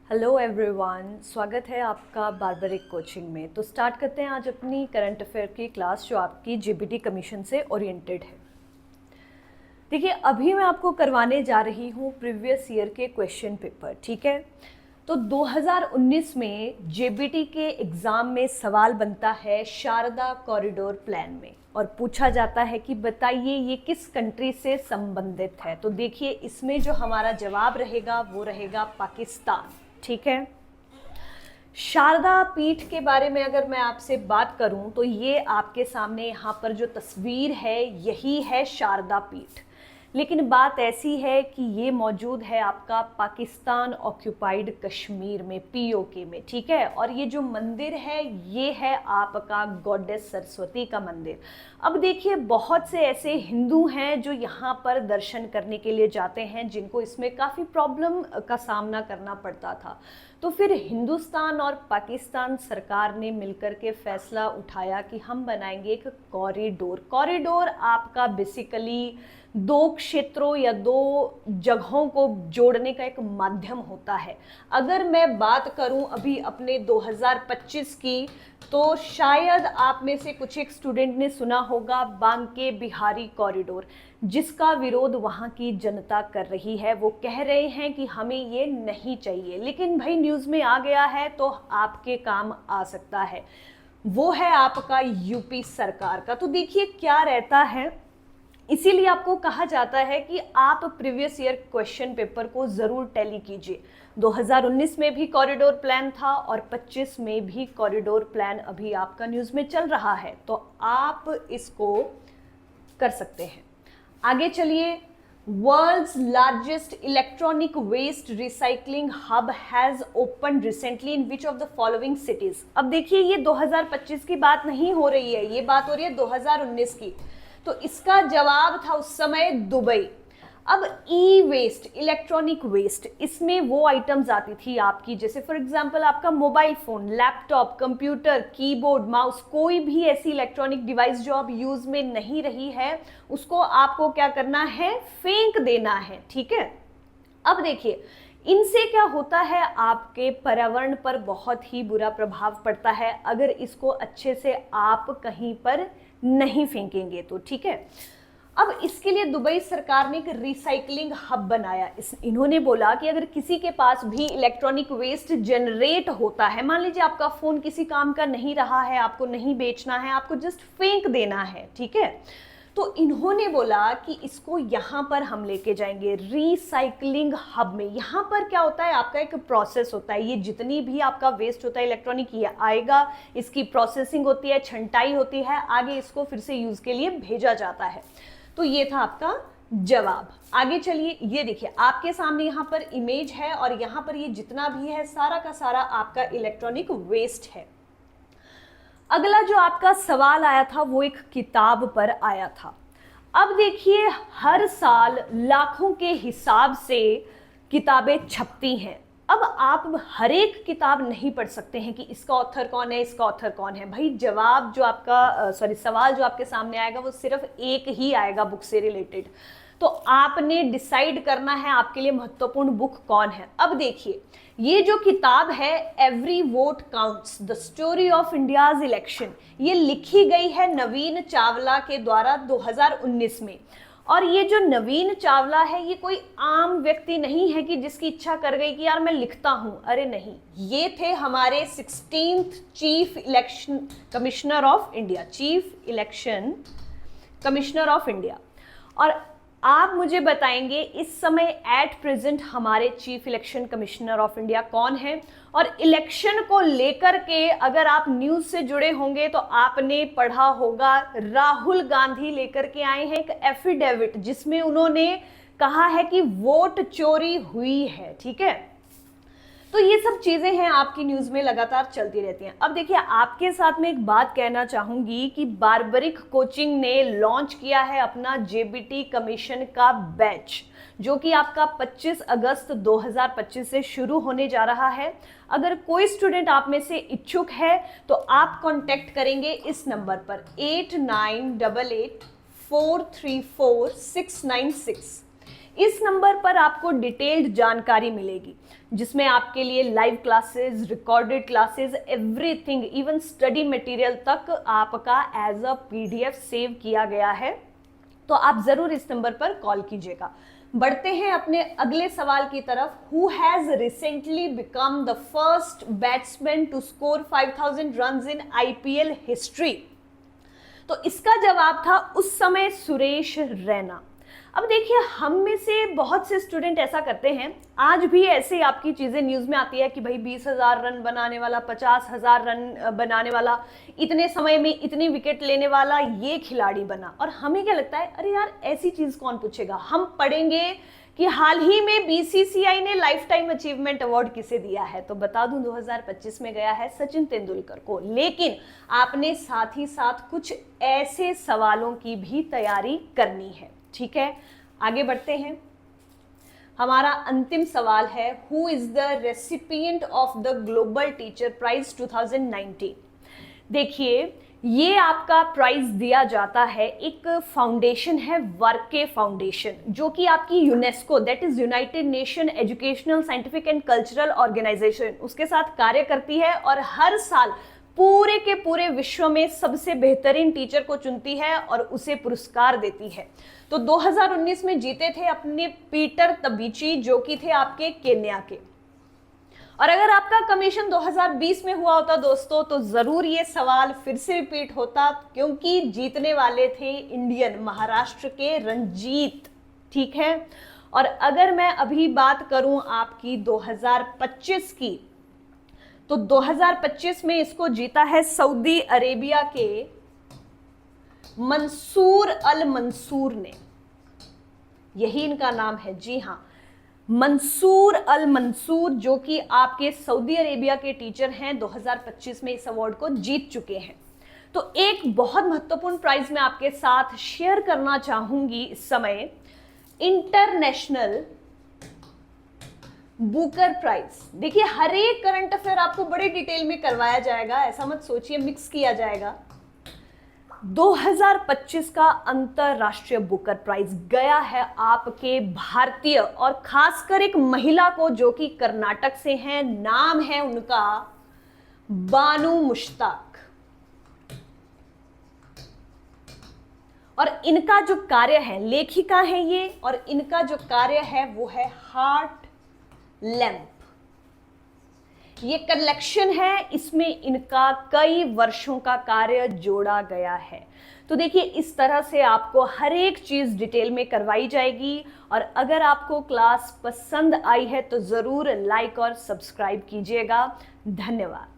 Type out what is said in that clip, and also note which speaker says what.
Speaker 1: Hello everyone, स्वागत है आपका बारबरिक कोचिंग में। तो स्टार्ट करते हैं आज अपनी करंट अफेयर की क्लास जो आपकी जेबीटी कमीशन से ओरिएंटेड है। देखिए, अभी मैं आपको करवाने जा रही हूँ प्रीवियस ईयर के क्वेश्चन पेपर, ठीक है। तो 2019 में जेबीटी के एग्ज़ाम में सवाल बनता है शारदा कॉरिडोर प्लान में, और पूछा जाता है कि बताइए ये किस कंट्री से संबंधित है। तो देखिए, इसमें जो हमारा जवाब रहेगा वो रहेगा पाकिस्तान, ठीक है। शारदा पीठ के बारे में अगर मैं आपसे बात करूं तो ये आपके सामने यहाँ पर जो तस्वीर है यही है शारदा पीठ, लेकिन बात ऐसी है कि ये मौजूद है आपका पाकिस्तान ऑक्यूपाइड कश्मीर में, पीओके में, ठीक है। और ये जो मंदिर है ये है आपका गॉडेस सरस्वती का मंदिर। अब देखिए, बहुत से ऐसे हिंदू हैं जो यहाँ पर दर्शन करने के लिए जाते हैं जिनको इसमें काफ़ी प्रॉब्लम का सामना करना पड़ता था। तो फिर हिंदुस्तान और पाकिस्तान सरकार ने मिलकर के फैसला उठाया कि हम बनाएंगे एक कॉरिडोर। कॉरिडोर आपका बेसिकली दो क्षेत्रों या दो जगहों को जोड़ने का एक माध्यम होता है। अगर मैं बात करूं अभी अपने 2025 की, तो शायद आप में से कुछ एक स्टूडेंट ने सुना होगा बांके बिहारी कॉरिडोर, जिसका विरोध वहाँ की जनता कर रही है। वो कह रहे हैं कि हमें ये नहीं चाहिए, लेकिन भाई न्यूज़ में आ गया है तो आपके काम आ सकता है। वो है आपका यूपी सरकार का। तो देखिए क्या रहता है, इसीलिए आपको कहा जाता है कि आप प्रीवियस ईयर क्वेश्चन पेपर को ज़रूर टैली कीजिए। 2019 में भी कॉरिडोर प्लान था और 25 में भी कॉरिडोर प्लान अभी आपका न्यूज़ में चल रहा है, तो आप इसको कर सकते हैं। आगे चलिए। World's largest electronic waste recycling hub has open recently in which of the following cities. अब देखिए, ये 2025 की बात नहीं हो रही है, ये बात हो रही है 2019 की। तो इसका जवाब था उस समय दुबई। अब ई वेस्ट, इलेक्ट्रॉनिक वेस्ट, इसमें वो आइटम्स आती थी आपकी, जैसे फॉर एग्जांपल आपका mobile phone, laptop, computer, keyboard, mouse, कोई भी ऐसी इलेक्ट्रॉनिक डिवाइस जो अब यूज में नहीं रही है उसको आपको क्या करना है, फेंक देना है, ठीक है। अब देखिए, इनसे क्या होता है, आपके पर्यावरण पर बहुत ही बुरा प्रभाव पड़ता है अगर इसको अच्छे से आप कहीं पर नहीं फेंकेंगे तो, ठीक है। अब इसके लिए दुबई सरकार ने एक रिसाइकलिंग हब बनाया। इन्होंने बोला कि अगर किसी के पास भी इलेक्ट्रॉनिक वेस्ट जनरेट होता है, मान लीजिए आपका फ़ोन किसी काम का नहीं रहा है, आपको नहीं बेचना है, आपको जस्ट फेंक देना है, ठीक है, तो इन्होंने बोला कि इसको यहाँ पर हम लेके जाएंगे रिसाइकलिंग हब में। यहाँ पर क्या होता है, आपका एक प्रोसेस होता है, ये जितनी भी आपका वेस्ट होता है इलेक्ट्रॉनिक, ये आएगा, इसकी प्रोसेसिंग होती है, छंटाई होती है, आगे इसको फिर से यूज़ के लिए भेजा जाता है। तो ये था आपका जवाब। आगे चलिए, ये देखिए आपके सामने यहाँ पर इमेज है और यहाँ पर ये जितना भी है सारा का सारा आपका इलेक्ट्रॉनिक वेस्ट है। अगला जो आपका सवाल आया था वो एक किताब पर आया था। अब देखिए, हर साल लाखों के हिसाब से किताबें छपती हैं। अब आप हर एक किताब नहीं पढ़ सकते हैं कि इसका ऑथर कौन है, इसका ऑथर कौन है। भाई जवाब जो आपका सवाल जो आपके सामने आएगा वो सिर्फ एक ही आएगा बुक से रिलेटेड। तो आपने डिसाइड करना है आपके लिए महत्वपूर्ण बुक कौन है। अब देखिए, ये जो किताब है every vote counts the story of India's election, ये लिखी गई है नवीन चावला के द्वारा 2019 में। और ये जो नवीन चावला है ये कोई आम व्यक्ति नहीं है कि जिसकी इच्छा कर गई कि यार मैं लिखता हूं, अरे नहीं, ये थे हमारे 16th chief election commissioner of India, chief election commissioner of India. और आप मुझे बताएंगे इस समय एट प्रेजेंट हमारे chief election commissioner of India कौन है। और इलेक्शन को लेकर के अगर आप न्यूज़ से जुड़े होंगे तो आपने पढ़ा होगा, राहुल गांधी लेकर के आए हैं एक एफिडेविट जिसमें उन्होंने कहा है कि वोट चोरी हुई है, ठीक है। तो ये सब चीज़ें हैं आपकी न्यूज़ में लगातार चलती रहती हैं। अब देखिए, आपके साथ में एक बात कहना चाहूँगी कि बारबरिक कोचिंग ने लॉन्च किया है अपना जेबीटी कमीशन का बैच, जो कि आपका 25 अगस्त 2025 से शुरू होने जा रहा है। अगर कोई स्टूडेंट आप में से इच्छुक है तो आप कांटेक्ट करेंगे इस नंबर पर 8988434696। इस नंबर पर आपको डिटेल्ड जानकारी मिलेगी, जिसमें आपके लिए live classes, recorded classes, everything, even study material तक आपका एज अ PDF सेव किया गया है। तो आप जरूर इस नंबर पर कॉल कीजिएगा। बढ़ते हैं अपने अगले सवाल की तरफ। Who has recently become the first batsman to score 5000 runs in IPL history? तो इसका जवाब था उस समय सुरेश रैना। अब देखिए, हम में से बहुत से स्टूडेंट ऐसा करते हैं, आज भी ऐसे आपकी चीज़ें न्यूज़ में आती है कि भाई 20,000 रन बनाने वाला, 50,000 रन बनाने वाला, इतने समय में इतनी विकेट लेने वाला ये खिलाड़ी बना। और हमें क्या लगता है, अरे यार ऐसी चीज़ कौन पूछेगा। हम पढ़ेंगे कि हाल ही में BCCI ने लाइफ टाइम अचीवमेंट अवार्ड किसे दिया है, तो बता दूं 2025 में गया है सचिन तेंदुलकर को। लेकिन आपने साथ ही साथ कुछ ऐसे सवालों की भी तैयारी करनी है, ठीक है। आगे बढ़ते हैं। हमारा अंतिम सवाल है, who is the recipient of the global teacher prize 2019? देखिए, ये आपका प्राइज दिया जाता है, एक फाउंडेशन है वर्के फाउंडेशन, जो कि आपकी UNESCO, that is United Nation Educational Scientific and Cultural Organization, उसके साथ कार्य करती है और हर साल पूरे के पूरे विश्व में सबसे बेहतरीन टीचर को चुनती है और उसे पुरस्कार देती है। तो 2019 में जीते थे अपने पीटर तबीची, जो कि थे आपके केन्या के। और अगर आपका कमीशन 2020 में हुआ होता दोस्तों, तो जरूर ये सवाल फिर से रिपीट होता, क्योंकि जीतने वाले थे इंडियन, महाराष्ट्र के रंजीत, ठीक है। और अगर मैं अभी बात करूं आपकी 2025 की, तो 2025 में इसको जीता है सऊदी अरेबिया के मंसूर अल मंसूर ने। यही इनका नाम है, जी हां, मंसूर अल मंसूर, जो कि आपके सऊदी अरेबिया के टीचर हैं, 2025 में इस अवार्ड को जीत चुके हैं। तो एक बहुत महत्वपूर्ण प्राइज मैं आपके साथ शेयर करना चाहूंगी इस समय, इंटरनेशनल बुकर प्राइज। देखिए, हर एक करंट अफेयर आपको बड़े डिटेल में करवाया जाएगा, ऐसा मत सोचिए मिक्स किया जाएगा। 2025 का अंतरराष्ट्रीय बुकर प्राइज गया है आपके भारतीय और खासकर एक महिला को, जो कि कर्नाटक से हैं, नाम है उनका बानू मुश्ताक। और इनका जो कार्य है, लेखिका है ये, और इनका जो कार्य है वो है हार्ट लैंप। ये कलेक्शन है, इसमें इनका कई वर्षों का कार्य जोड़ा गया है। तो देखिए, इस तरह से आपको हर एक चीज डिटेल में करवाई जाएगी। और अगर आपको क्लास पसंद आई है तो जरूर लाइक और सब्सक्राइब कीजिएगा। धन्यवाद।